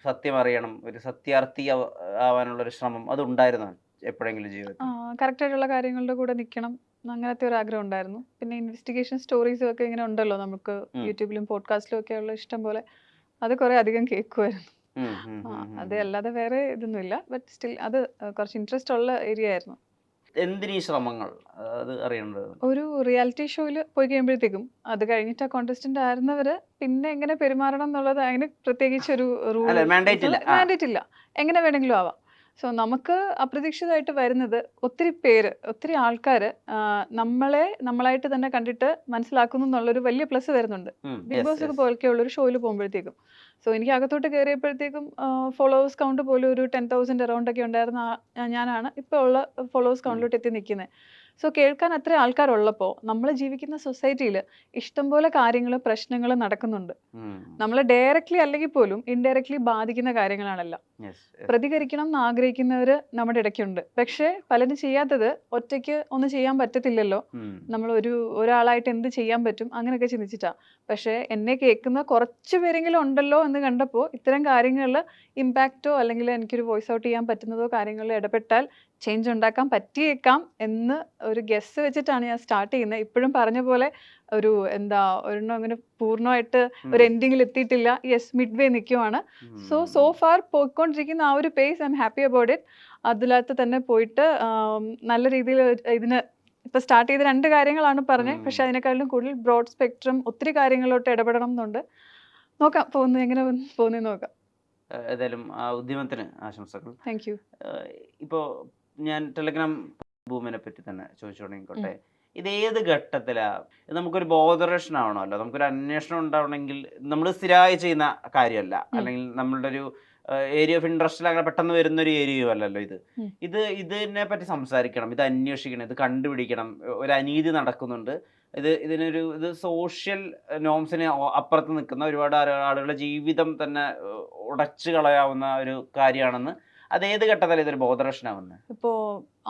സത്യം അറിയണം, ഒരു സത്യാർത്ഥി ആവാനുള്ള ഒരു ശ്രമം അതുണ്ടായിരുന്നോ എപ്പോഴെങ്കിലും ജീവിതത്തിൽ? കറക്റ്റ് ആയിട്ടുള്ള കാര്യങ്ങളുടെ കൂടെ നിൽക്കണം അങ്ങനത്തെ ഒരു ആഗ്രഹം ഉണ്ടായിരുന്നു. പിന്നെ ഇൻവെസ്റ്റിഗേഷൻ സ്റ്റോറീസും ഒക്കെ ഇങ്ങനെ ഉണ്ടല്ലോ നമുക്ക് ഉം. യൂട്യൂബിലും പോഡ്കാസ്റ്റിലും ഒക്കെ ഉള്ള ഇഷ്ടം പോലെ. അത് കുറേ അധികം കേൾക്കുമായിരുന്നു. ഉം, ഉം, ഉം, ഉം, അത് ഉം. അല്ലാതെ വേറെ ഇതൊന്നുമില്ല. ബട്ട് സ്റ്റിൽ അത് കുറച്ച് ഇൻട്രസ്റ്റ് ഉള്ള ഏരിയ ആയിരുന്നു. എന്തിനീ ശ്രമങ്ങൾ? അത് അറിയേണ്ടത്. ഒരു റിയാലിറ്റി ഷോയിൽ പോയി കഴിയുമ്പോഴത്തേക്കും അത് കഴിഞ്ഞിട്ട് ആ കോntestant ആയിരുന്നവര് പിന്നെ എങ്ങനെ പെരുമാറണം എന്നുള്ളത് അതിന് പ്രത്യേകിച്ച് ഒരു റൂൾ അല്ല, മാൻഡേറ്റ് ഇല്ല. ആ. മാൻഡേറ്റ് ഇല്ല. എങ്ങനെ വേണമെങ്കിലും ആവാം. സോ നമുക്ക് അപ്രതീക്ഷിതമായിട്ട് വരുന്നത് ഒത്തിരി പേര്, ഒത്തിരി ആൾക്കാര് നമ്മളെ നമ്മളായിട്ട് തന്നെ കണ്ടിട്ട് മനസ്സിലാക്കുന്നു എന്നുള്ളൊരു വലിയ പ്ലസ് വരുന്നുണ്ട്. ബിഗ് യെസ്, ബോസ് ഒക്കെ യെസ്. പോലെയൊക്കെയുള്ള ഒരു ഷോയിൽ പോകുമ്പോഴത്തേക്കും. സോ എനിക്ക് അകത്തോട്ട് കയറിയപ്പോഴത്തേക്കും ഫോളോവേഴ്സ് കൗണ്ട് പോലും ഒരു 10,000 അറൗണ്ട് ഒക്കെ ഉണ്ടായിരുന്ന ഞാനാണ് ഇപ്പോൾ ഉള്ള ഫോളോവേഴ്സ് ഉം, കൗണ്ടിലോട്ട് എത്തി നിൽക്കുന്നത്. സോ കേൾക്കാൻ അത്രയും ആൾക്കാരുള്ളപ്പോൾ നമ്മൾ ജീവിക്കുന്ന സൊസൈറ്റിയിൽ ഇഷ്ടംപോലെ കാര്യങ്ങൾ പ്രശ്നങ്ങൾ നടക്കുന്നുണ്ട്. ഉം. നമ്മളെ ഡയറക്റ്റ്ലി അല്ലെങ്കിൽ പോലും ഇൻഡയറക്റ്റ്ലി ബാധിക്കുന്ന കാര്യങ്ങളാണല്ലോ. Yes, yes. പ്രതികരിക്കണം എന്ന് ആഗ്രഹിക്കുന്നവർ നമ്മുടെ ഇടയ്ക്കുണ്ട്. പക്ഷേ പലരും ചെയ്യാത്തത് ഒറ്റയ്ക്ക് ഒന്നും ചെയ്യാൻ പറ്റത്തില്ലല്ലോ. ഉം. നമ്മൾ ഒരാളായിട്ട് എന്ത് ചെയ്യാൻ പറ്റും അങ്ങനെയൊക്കെ ചിന്തിച്ചിട്ടാ. പക്ഷേ എന്നെ കേൾക്കുന്ന കുറച്ച് പേരെങ്കിലും ഉണ്ടല്ലോ എന്ന് കണ്ടപ്പോൾ ഇത്തരം കാര്യങ്ങളിൽ ഇമ്പാക്റ്റോ അല്ലെങ്കിൽ എനിക്കൊരു വോയിസ് ഔട്ട് ചെയ്യാൻ പറ്റുന്നതോ കാര്യങ്ങളിൽ ഇടപെട്ടാൽ ചേഞ്ച് ഉണ്ടാക്കാൻ പറ്റിയേക്കാം എന്ന് ഒരു ഗെസ് വെച്ചിട്ടാണ് ഞാൻ സ്റ്റാർട്ട് ചെയ്യുന്നത്. ഇപ്പോഴും പറഞ്ഞ പോലെ ഒരു ഒരെണ്ണം അങ്ങനെ പൂർണ്ണമായിട്ട് ഒരു ഉം. എൻഡിങ്ങിൽ എത്തിയിട്ടില്ല. യെസ്, മിഡ് വേ നിൽക്കുവാണ്. സോ ഉം. ഫാർ പോയിക്കൊണ്ടിരിക്കുന്ന ആ ഒരു pace I am happy about it. അതിനകത്ത് തന്നെ പോയിട്ട് നല്ല രീതിയിൽ ഇതിന് ഇപ്പൊ സ്റ്റാർട്ട് ചെയ്ത 2 കാര്യങ്ങളാണ് പറഞ്ഞത്. ഉം. പക്ഷെ അതിനേക്കാളും കൂടുതൽ ബ്രോഡ് സ്പെക്ട്രം ഒത്തിരി കാര്യങ്ങളിലോട്ട് ഇടപെടണം എന്നുണ്ട്. നോക്കാം എങ്ങനെ പോകുന്നതെന്ന് നോക്കാം. ഏതായാലും ആ ഉദ്യമത്തിന് ആശംസകൾ. Thank you. ഇപ്പോൾ ഞാൻ ടെലഗ്രാം ബൂമിനെ പറ്റി തന്നെ ചോദിച്ചു ഉം. തുടങ്ങിക്കോട്ടെ. ഇത് ഏത് ഘട്ടത്തിലാ? ഇത് നമുക്കൊരു ബോധറേഷൻ ആവണമല്ലോ. നമുക്കൊരു അന്വേഷണം ഉണ്ടാവണമെങ്കിൽ നമ്മൾ സ്ഥിരമായി ചെയ്യുന്ന കാര്യമല്ല. ഉം. അല്ലെങ്കിൽ നമ്മളുടെ ഒരു ഏരിയ ഓഫ് ഇൻട്രസ്റ്റിൽ അങ്ങനെ പെട്ടെന്ന് വരുന്നൊരു ഏരിയയും അല്ലല്ലോ ഇത്. ഉം. ഇതിനെ പറ്റി സംസാരിക്കണം, ഇത് അന്വേഷിക്കണം, ഇത് കണ്ടുപിടിക്കണം. ഒരു അനീതി നടക്കുന്നുണ്ട്. ഇത് സോഷ്യൽ നോംസിന് അപ്പുറത്ത് നിൽക്കുന്ന ഒരുപാട് ആളുകളുടെ ജീവിതം തന്നെ ഉടച്ചു കളയാവുന്ന ഒരു കാര്യമാണെന്ന്. അത് ഏത് ഘട്ടത്തിലാണ് ഇതൊരു ബോധറേഷൻ ആവുന്നത്? ഇപ്പോ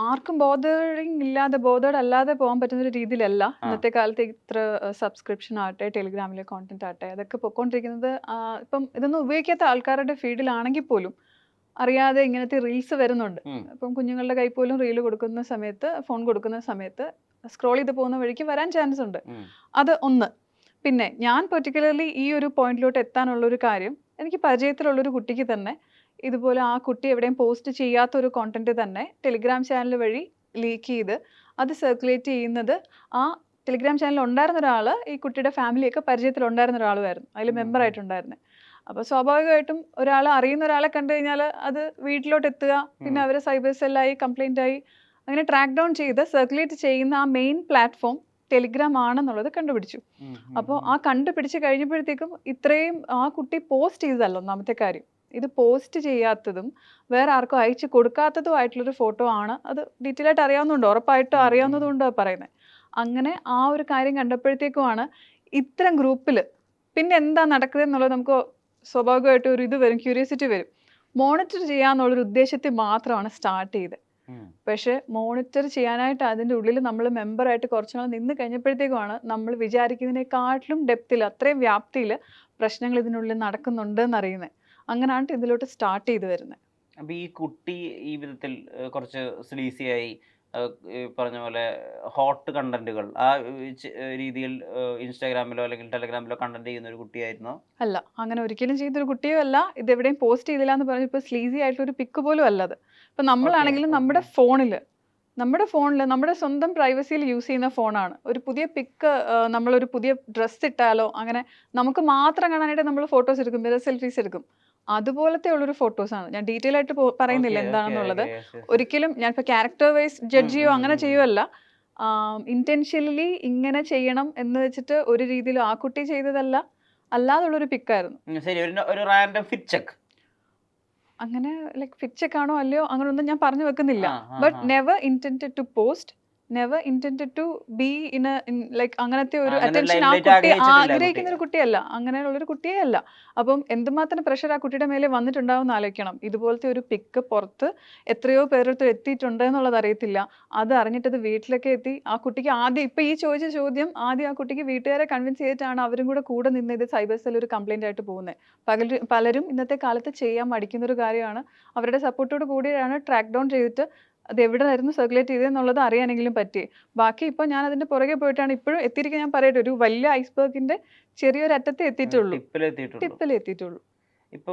ആർക്കും ബോതറിങ് ഇല്ലാതെ ബോതേർഡ് അല്ലാതെ പോകാൻ പറ്റുന്ന ഒരു രീതിയിലല്ല ആ. ഇന്നത്തെ കാലത്ത് ഇത്ര സബ്സ്ക്രിപ്ഷൻ ആകട്ടെ, ടെലിഗ്രാമിലെ കോണ്ടന്റ് ആകട്ടെ, അതൊക്കെ പൊയ്ക്കൊണ്ടിരിക്കുന്നത്. ഇപ്പം ഇതൊന്നും ഉപയോഗിക്കാത്ത ആൾക്കാരുടെ ഫീഡിലാണെങ്കിൽ പോലും അറിയാതെ ഇങ്ങനത്തെ റീൽസ് വരുന്നുണ്ട്. ഉം. ഇപ്പം കുഞ്ഞുങ്ങളുടെ കൈ പോലും റീല് കൊടുക്കുന്ന സമയത്ത്, ഫോൺ കൊടുക്കുന്ന സമയത്ത് സ്ക്രോൾ ചെയ്ത് പോകുന്ന വഴിക്ക് വരാൻ ചാൻസ് ഉണ്ട്. ഉം. അത് ഒന്ന്. പിന്നെ ഞാൻ പെർട്ടിക്കുലർലി ഈ ഒരു പോയിന്റിലോട്ട് എത്താനുള്ള ഒരു കാര്യം, എനിക്ക് പരിചയത്തിലുള്ളൊരു കുട്ടിക്ക് തന്നെ ഇതുപോലെ ആ കുട്ടി എവിടെയും പോസ്റ്റ് ചെയ്യാത്ത ഒരു കോണ്ടന്റ് തന്നെ ടെലിഗ്രാം ചാനൽ വഴി ലീക്ക് ചെയ്ത് അത് സർക്കുലേറ്റ് ചെയ്യുന്നത് ആ ടെലിഗ്രാം ചാനലിൽ ഉണ്ടായിരുന്ന ഒരാൾ ഈ കുട്ടിയുടെ ഫാമിലിയൊക്കെ പരിചയത്തിലുണ്ടായിരുന്ന ഒരാളുമായിരുന്നു. അതിൽ ഉം. മെമ്പർ ഉം. ആയിട്ടുണ്ടായിരുന്നത്. അപ്പോൾ സ്വാഭാവികമായിട്ടും അറിയുന്ന ഒരാളെ കണ്ടു കഴിഞ്ഞാൽ അത് വീട്ടിലോട്ട് എത്തുക, പിന്നെ ഉം. അവർ സൈബർ സെല്ലായി കംപ്ലൈൻ്റ് ആയി അങ്ങനെ ട്രാക്ക് ഡൗൺ ചെയ്ത് സർക്കുലേറ്റ് ചെയ്യുന്ന ആ മെയിൻ പ്ലാറ്റ്ഫോം ടെലിഗ്രാം ആണെന്നുള്ളത് കണ്ടുപിടിച്ചു. ഉം. അപ്പോൾ ഉം. ആ കണ്ടുപിടിച്ച് കഴിഞ്ഞപ്പോഴത്തേക്കും ഇത്രയും ആ കുട്ടി പോസ്റ്റ് ചെയ്തതല്ല ഒന്നാമത്തെ കാര്യം. ഇത് പോസ്റ്റ് ചെയ്യാത്തതും വേറെ ആർക്കും അയച്ചു കൊടുക്കാത്തതും ആയിട്ടുള്ളൊരു ഫോട്ടോ ആണ്. അത് ഡീറ്റെയിൽ ആയിട്ട് അറിയാവുന്നതുകൊണ്ട്, ഉറപ്പായിട്ടും ഉം. ഉം. അറിയാവുന്നതുകൊണ്ടാണ് പറയുന്നത്. അങ്ങനെ ആ ഒരു കാര്യം കണ്ടപ്പോഴത്തേക്കുമാണ് ഇത്തരം ഗ്രൂപ്പിൽ പിന്നെ എന്താ നടക്കുന്നത് എന്നുള്ളത് നമുക്ക് സ്വാഭാവികമായിട്ടും ഒരു ഇത് വരും, ക്യൂരിയോസിറ്റി വരും. മോണിറ്റർ ചെയ്യാന്നുള്ളൊരു ഉദ്ദേശത്തിൽ മാത്രമാണ് സ്റ്റാർട്ട് ചെയ്തത്. ഉം. പക്ഷേ മോണിറ്റർ ചെയ്യാനായിട്ട് അതിൻ്റെ ഉള്ളിൽ നമ്മൾ മെമ്പറായിട്ട് കുറച്ച് നാൾ നിന്ന് കഴിഞ്ഞപ്പോഴത്തേക്കുമാണ് നമ്മൾ വിചാരിക്കുന്നതിനെക്കാട്ടിലും ഡെപ്തിൽ, അത്രയും വ്യാപ്തിയിൽ പ്രശ്നങ്ങൾ ഇതിനുള്ളിൽ നടക്കുന്നുണ്ട് എന്നറിയുന്നത്. അങ്ങനെയാണ് ഇതിലോട്ട് സ്റ്റാർട്ട് ചെയ്ത് വരുന്നത്. അപ്പൊ ഈ കുട്ടി ഈ വിധത്തിൽ കുറച്ച് സ്ലീസിയായി ഈ പറഞ്ഞ പോലെ ഹോട്ട് കണ്ടന്റുകൾ ആ രീതിയിൽ ഇൻസ്റ്റാഗ്രാമിലോ അല്ലെങ്കിൽ ടെലഗ്രാമിലോ കണ്ടന്റ് ചെയ്യുന്ന ഒരു കുട്ടിയായിരുന്നോ? അല്ല, അങ്ങനെ ഒരിക്കലും ചെയ്തൊരു കുട്ടിയും അല്ല. ഇതെവിടെയും പോസ്റ്റ് ചെയ്തില്ല എന്ന് പറഞ്ഞ് ഇപ്പോൾ സ്ലീസി ആയിട്ടുള്ള ഒരു പിക്ക് പോലും അല്ലത്. ഇപ്പം ഓക്കെ, നമ്മളാണെങ്കിലും ഓക്കെ. നമ്മുടെ ഫോണിൽ നമ്മുടെ സ്വന്തം പ്രൈവസിയിൽ യൂസ് ചെയ്യുന്ന ഫോണാണ്. ഒരു പുതിയ പിക്ക്, നമ്മളൊരു പുതിയ ഡ്രസ്സ് ഇട്ടാലോ അങ്ങനെ നമുക്ക് മാത്രം കാണാനായിട്ട് നമ്മൾ ഫോട്ടോസ് എടുക്കും, മിറർ സെൽഫീസ് എടുക്കും. അതുപോലത്തെ ഉള്ളൊരു ഫോട്ടോസാണ്. ഞാൻ ഡീറ്റെയിൽ ആയിട്ട് പറയുന്നില്ല ഓക്കെ, ഓക്കെ, എന്താണെന്നുള്ളത്. ഓക്കെ. Yes, yes, yes. ഒരിക്കലും ഞാനിപ്പോൾ ക്യാരക്ടർ വൈസ് ഉം. ജഡ്ജ് ചെയ്യുകയോ ഉം. അങ്ങനെ ഉം. ഉം. ചെയ്യുകയല്ല. ഇന്റൻഷ്യലി ഇങ്ങനെ ചെയ്യണം എന്ന് വെച്ചിട്ട് ഒരു രീതിയിലും ആ കുട്ടി ചെയ്തതല്ല. അല്ലാതുള്ളൊരു പിക്കായിരുന്നു. ശരി. ഒരു റാൻഡം ഫിറ്റ് ചെക്ക്. അങ്ങനെ ലൈക്ക് ഫിറ്റ് ചെക്ക് ആണോ അല്ലയോ അങ്ങനൊന്നും ഞാൻ പറഞ്ഞു വെക്കുന്നില്ല. ആ, ah, but ah. Never intended to post. Never intended to be in like അങ്ങനത്തെ ഒരു അങ്ങനെ അറ്റൻഷൻ ആ limelight കുട്ടി ആഗ്രഹിച്ചിട്ടില്ല ആ ആഗ്രഹിക്കുന്ന കുട്ടി. ഒരു കുട്ടിയല്ല, അങ്ങനെയുള്ള ഒരു കുട്ടിയേ അല്ല. അപ്പം എന്തുമാത്രം പ്രഷർ ആ കുട്ടിയുടെ മേലെ വന്നിട്ടുണ്ടാവും എന്ന് ആലോചിക്കണം. ഇതുപോലത്തെ ഒരു പിക്ക് പുറത്ത് എത്രയോ പേരടുത്ത് എത്തിയിട്ടുണ്ട് എന്നുള്ളത് അറിയത്തില്ല. അത് അറിഞ്ഞിട്ടത് വീട്ടിലൊക്കെ എത്തി ആ കുട്ടിക്ക് ആദ്യം ഇപ്പൊ ഈ ചോദിച്ച ചോദ്യം ആദ്യം ആ കുട്ടിക്ക് വീട്ടുകാരെ കൺവിൻസ് ചെയ്തിട്ടാണ് അവരും കൂടെ നിന്ന് ഇത് സൈബർ സെൽ ഒരു കംപ്ലൈന്റ് ആയിട്ട് പോകുന്നത്. പലരും ഇന്നത്തെ കാലത്ത് ചെയ്യാൻ മടിക്കുന്ന ഒരു കാര്യമാണ്. അവരുടെ സപ്പോർട്ടോട് കൂടിയാണ് ട്രാക്ക് ഡൗൺ ചെയ്തിട്ട് അത് എവിടെയായിരുന്നു സർക്കുലേറ്റ് ചെയ്തതെന്നുള്ളത് അറിയാനെങ്കിലും പറ്റി. ബാക്കി ഇപ്പൊ ഞാൻ അതിന്റെ പുറകെ പോയിട്ടാണ് ഇപ്പോഴും എത്തിയിരിക്കുക. ഞാൻ പറയട്ടെ, ഒരു വലിയ ഐസ്ബർഗിന്റെ ചെറിയൊരു അറ്റത്തെ എത്തിയിട്ടുള്ളൂ, ടിപ്പിലെത്തിയിട്ടുള്ളൂ. ടിപ്പിൽ എത്തിയിട്ടുള്ളൂ. ഇപ്പൊ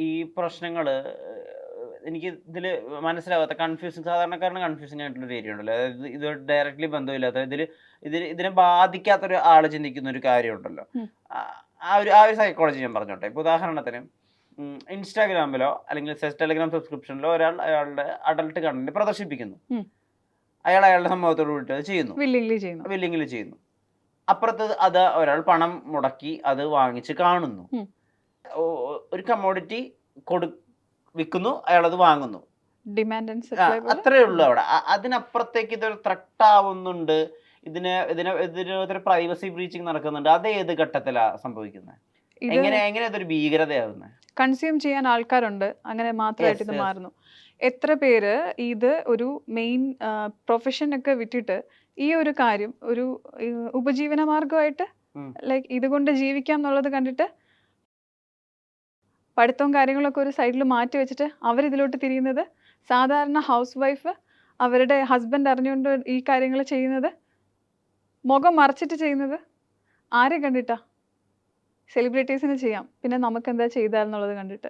ഈ പ്രശ്നങ്ങള് എനിക്ക് ഇതില് മനസ്സിലാവാത്ത കൺഫ്യൂസിങ്, സാധാരണക്കാരന് കൺഫ്യൂസിങ് ആയിട്ടുള്ള ഒരു ഏരിയ ഉണ്ടല്ലോ. അതായത് ഇത് ഡയറക്ട്ലി ബന്ധമില്ലാത്ത ഇതിനെ ബാധിക്കാത്ത ഒരു ആള് ചിന്തിക്കുന്ന ഒരു കാര്യം ഉണ്ടല്ലോ. ഉം. ആ ഒരു സൈക്കോളജി ഞാൻ പറഞ്ഞോട്ടെ. ഇപ്പൊ ഉദാഹരണത്തിന് ഇൻസ്റ്റാഗ്രാമിലോ അല്ലെങ്കിൽ ടെലഗ്രാം സബ്സ്ക്രിപ്ഷനിലോ ഒരാൾ അയാളുടെ അഡൽട്ട് കണ്ടന്റ് പ്രദർശിപ്പിക്കുന്നു. ഉം. അയാളുടെ സമ്മതത്തോട് കൂടി അത് ചെയ്യുന്നു, വില്ലിംഗ്ലി ചെയ്യുന്നു. വില്ലിങ്ങിൽ ചെയ്യുന്നു. അപ്പുറത്ത് അത് ഒരാൾ പണം മുടക്കി അത് വാങ്ങിച്ച് കാണുന്നു. ഉം. ഒരു കമ്മോഡിറ്റി വിൽക്കുന്നു, അയാളത് വാങ്ങുന്നു. ഡിമാൻഡ് ആൻഡ് സപ്ലൈ പോലെ. അത്രേ ഉള്ളൂ അവിടെ. അതിനപ്പുറത്തേക്ക് ഇതൊരു ത്രട്ട് ആവുന്നുണ്ട്, ഇതിനൊരു പ്രൈവസി ബ്രീച്ചിങ് നടക്കുന്നുണ്ട്. അത് ഏത് ഘട്ടത്തിലാ സംഭവിക്കുന്നത്? ഇത് എങ്ങനെ അതൊരു ഭീകരതയാവുന്നത്? കൺസ്യൂം ചെയ്യാൻ ആൾക്കാരുണ്ട്, അങ്ങനെ മാത്രമായിട്ട് ഇത് Yes. മാറുന്നു. എത്ര പേര് ഇത് ഒരു മെയിൻ പ്രൊഫഷൻ ഒക്കെ വിട്ടിട്ട് ഈ ഒരു കാര്യം ഒരു ഉപജീവന മാർഗമായിട്ട് ഉം. ലൈക്ക് ഇതുകൊണ്ട് ജീവിക്കാം എന്നുള്ളത് കണ്ടിട്ട് പഠിത്തവും കാര്യങ്ങളൊക്കെ ഒരു സൈഡിൽ മാറ്റി വെച്ചിട്ട് അവരിതിലോട്ട് തിരിയുന്നത്. സാധാരണ ഹൗസ് വൈഫ് അവരുടെ ഹസ്ബൻഡ് അറിഞ്ഞുകൊണ്ട് ഈ കാര്യങ്ങൾ ചെയ്യുന്നത്, മുഖം മറച്ചിട്ട് ചെയ്യുന്നത് ആരെ കണ്ടിട്ടാ? സെലിബ്രിറ്റീസിന് ചെയ്യാം, പിന്നെ നമുക്ക് എന്താ ചെയ്താലെന്നുള്ളത് കണ്ടിട്ട്.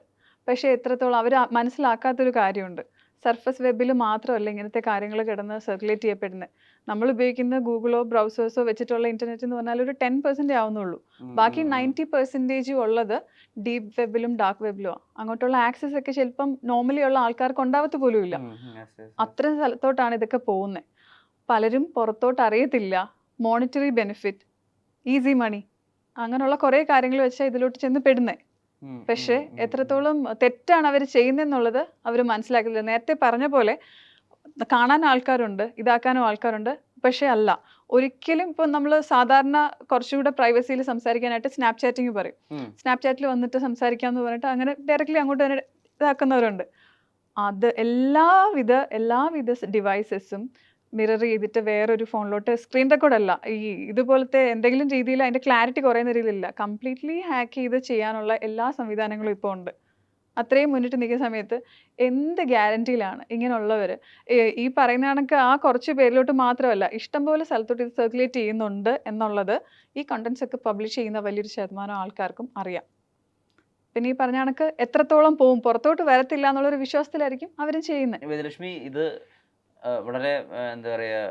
പക്ഷേ എത്രത്തോളം അവർ മനസ്സിലാക്കാത്തൊരു കാര്യമുണ്ട്. സർഫസ് വെബിൽ മാത്രമല്ല ഇങ്ങനത്തെ കാര്യങ്ങൾ കിടന്ന് സർക്കുലേറ്റ് ചെയ്യപ്പെടുന്നത്. നമ്മൾ ഉപയോഗിക്കുന്ന ഗൂഗിളോ ബ്രൗസേഴ്സോ വെച്ചിട്ടുള്ള ഇന്റർനെറ്റ് എന്ന് പറഞ്ഞാൽ ഒരു 10% ആവുന്നുള്ളൂ. ബാക്കി 90% ഉള്ളത് ഡീപ്പ് വെബിലും ഡാർക്ക് വെബിലും. അങ്ങോട്ടുള്ള ആക്സസ് ഒക്കെ ചിലപ്പം നോർമലി ഉള്ള ആൾക്കാർക്ക് ഉണ്ടാവത്ത് പോലും ഇല്ല. അത്തരം സ്ഥലത്തോട്ടാണ് ഇതൊക്കെ പോകുന്നത്. പലരും പുറത്തോട്ട് അറിയത്തില്ല. മോണിറ്ററി ബെനിഫിറ്റ്, ഈസി മണി, അങ്ങനെയുള്ള കുറേ കാര്യങ്ങൾ വെച്ചാൽ ഇതിലോട്ട് ചെന്ന് പെടുന്നത്. പക്ഷേ എത്രത്തോളം തെറ്റാണ് അവർ ചെയ്യുന്നതെന്നുള്ളത് അവർ മനസ്സിലാക്കില്ല. നേരത്തെ പറഞ്ഞ പോലെ കാണാൻ ആൾക്കാരുണ്ട്, ഇതാക്കാനും ആൾക്കാരുണ്ട്. പക്ഷേ അല്ല, ഒരിക്കലും ഇപ്പം നമ്മൾ സാധാരണ കുറച്ചുകൂടെ പ്രൈവസിയിൽ സംസാരിക്കാനായിട്ട് സ്നാപ്ചാറ്റിങ് പറയും. സ്നാപ്ചാറ്റിൽ വന്നിട്ട് സംസാരിക്കാമെന്ന് പറഞ്ഞിട്ട് അങ്ങനെ ഡയറക്റ്റ്ലി അങ്ങോട്ട് തന്നെ ഇതാക്കുന്നവരുണ്ട്. അത് എല്ലാവിധ ഡിവൈസസും മിറർ ചെയ്തിട്ട് വേറൊരു ഫോണിലോട്ട് സ്ക്രീൻ റെക്കോർഡ് അല്ല, ഈ ഇതുപോലത്തെ എന്തെങ്കിലും രീതിയിൽ അതിൻ്റെ ക്ലാരിറ്റി കുറയുന്ന രീതിയിലില്ല, കംപ്ലീറ്റ്ലി ഹാക്ക് ചെയ്ത് ചെയ്യാനുള്ള എല്ലാ സംവിധാനങ്ങളും ഇപ്പോൾ ഉണ്ട്. അത്രയും മുന്നിട്ട് നിൽക്കുന്ന സമയത്ത് എന്ത് ഗ്യാരണ്ടിയിലാണ് ഇങ്ങനെയുള്ളവർ ഈ പറയുന്ന കണക്ക് ആ കുറച്ച് പേരിലോട്ട് മാത്രമല്ല ഇഷ്ടംപോലെ സ്ഥലത്തോട്ട് ഇത് സർക്കുലേറ്റ് ചെയ്യുന്നുണ്ട് എന്നുള്ളത് ഈ കണ്ടന്റ്സ് ഒക്കെ പബ്ലിഷ് ചെയ്യുന്ന വലിയൊരു ശതമാനം ആൾക്കാർക്കും അറിയാം. പിന്നെ ഈ പറഞ്ഞ കണക്ക് എത്രത്തോളം പോവും, പുറത്തോട്ട് വരത്തില്ല എന്നുള്ളൊരു വിശ്വാസത്തിലായിരിക്കും അവരും ചെയ്യുന്നത്. വേദലക്ഷ്മി, ഇത് വളരെ എന്താ പറയുക,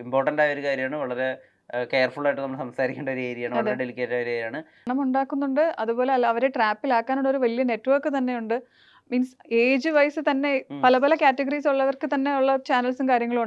ഇമ്പോർട്ടൻ്റ് ആയ ഒരു കാര്യമാണ്. വളരെ കെയർഫുൾ ആയിട്ട് നമ്മൾ സംസാരിക്കേണ്ട ഒരു ഏരിയയാണ്, വളരെ ഡെലിക്കേറ്റ് ആയ ഒരു ഏരിയയാണ്. പണം ഉണ്ടാക്കുന്നുണ്ട്, അതുപോലെ അല്ല അവരെ ട്രാപ്പിലാക്കാനുള്ള ഒരു വലിയ നെറ്റ്വർക്ക് തന്നെയുണ്ട്. മീൻസ് ഏജ് വൈസ് തന്നെ പല കാറ്റഗറീസ് ഉള്ളവർക്ക് തന്നെ ഉള്ള ചാനൽസും കാര്യങ്ങളും